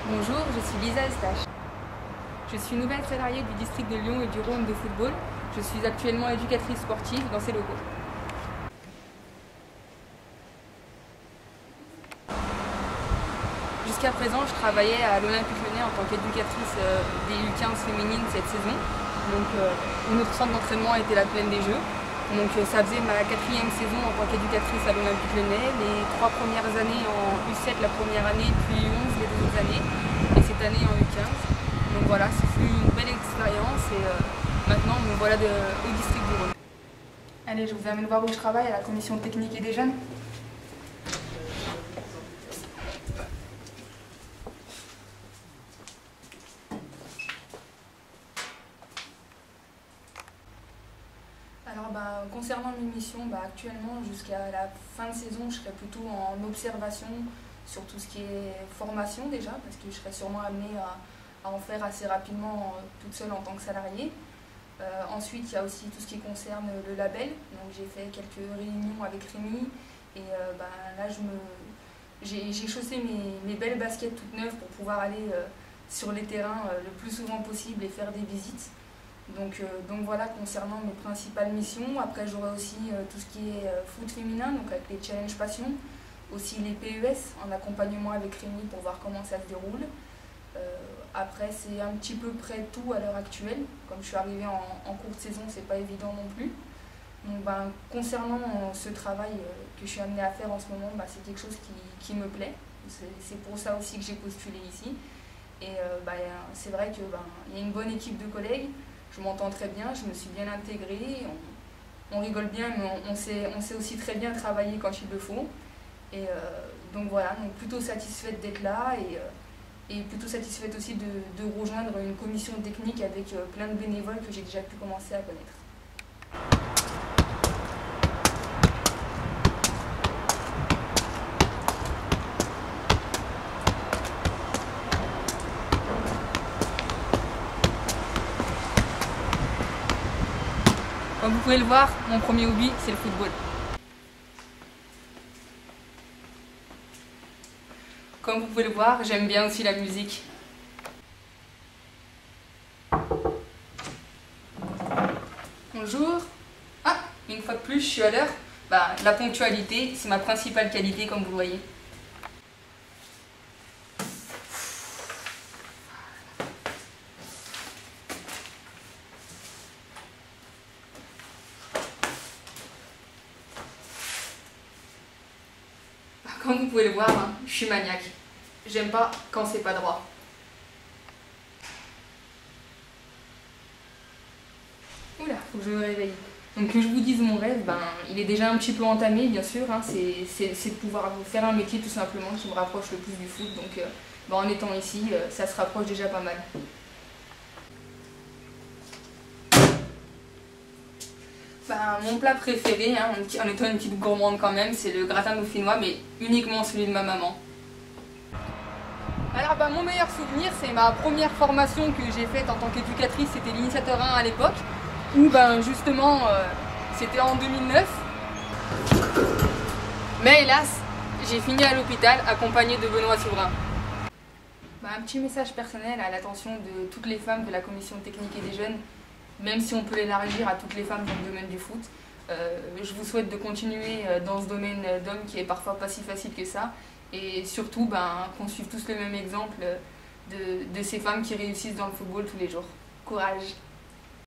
Bonjour, je suis Lisa Eustache. Je suis nouvelle salariée du district de Lyon et du Rhône de football. Je suis actuellement éducatrice sportive dans ces locaux. Jusqu'à présent, je travaillais à l'Olympique Lyonnais en tant qu'éducatrice des U15 féminines cette saison. Donc, notre centre d'entraînement était la plaine des Jeux. Donc, ça faisait ma 4e saison en tant qu'éducatrice à l'Olympique Lyonnais. Les 3 premières années en U7 la première année, puis U11 les 2 autres années. Et cette année en U15. Donc voilà, ce fut une belle expérience et maintenant me voilà au district du Rhône. Allez, je vous amène voir où je travaille à la commission technique et des jeunes. Alors concernant mes missions, actuellement jusqu'à la fin de saison, je serai plutôt en observation sur tout ce qui est formation déjà, parce que je serai sûrement amenée à en faire assez rapidement toute seule en tant que salariée. Ensuite, il y a aussi tout ce qui concerne le label. Donc j'ai fait quelques réunions avec Rémi et là j'ai chaussé mes belles baskets toutes neuves pour pouvoir aller sur les terrains le plus souvent possible et faire des visites. Donc voilà concernant mes principales missions. Après j'aurai aussi tout ce qui est foot féminin, donc avec les challenges passion, aussi les PES en accompagnement avec Rémi pour voir comment ça se déroule. Après c'est un petit peu près tout à l'heure actuelle. Comme je suis arrivée en cours de saison, c'est pas évident non plus. Donc concernant ce travail que je suis amenée à faire en ce moment, c'est quelque chose qui me plaît. C'est pour ça aussi que j'ai postulé ici. Et c'est vrai qu'il y a une bonne équipe de collègues. Je m'entends très bien, je me suis bien intégrée, on rigole bien, mais on sait aussi très bien travailler quand il le faut. Et donc voilà, donc plutôt satisfaite d'être là et plutôt satisfaite aussi de rejoindre une commission technique avec plein de bénévoles que j'ai déjà pu commencer à connaître. Comme vous pouvez le voir, mon premier hobby, c'est le football. Comme vous pouvez le voir, j'aime bien aussi la musique. Bonjour. Ah, une fois de plus, je suis à l'heure. La ponctualité, c'est ma principale qualité, comme vous le voyez. Comme vous pouvez le voir, je suis maniaque. J'aime pas quand c'est pas droit. Oula, faut que je me réveille. Donc que je vous dise mon rêve, il est déjà un petit peu entamé bien sûr. C'est de pouvoir faire un métier tout simplement qui me rapproche le plus du foot. Donc en étant ici, ça se rapproche déjà pas mal. Mon plat préféré, en étant une petite gourmande quand même, c'est le gratin dauphinois, mais uniquement celui de ma maman. Alors mon meilleur souvenir, c'est ma première formation que j'ai faite en tant qu'éducatrice, c'était l'initiateur 1 à l'époque, où justement c'était en 2009. Mais hélas, j'ai fini à l'hôpital accompagnée de Benoît Souverain. Un petit message personnel à l'attention de toutes les femmes de la commission technique et des jeunes, même si on peut l'élargir à toutes les femmes dans le domaine du foot. Je vous souhaite de continuer dans ce domaine d'hommes qui est parfois pas si facile que ça. Et surtout qu'on suive tous le même exemple de ces femmes qui réussissent dans le football tous les jours. Courage!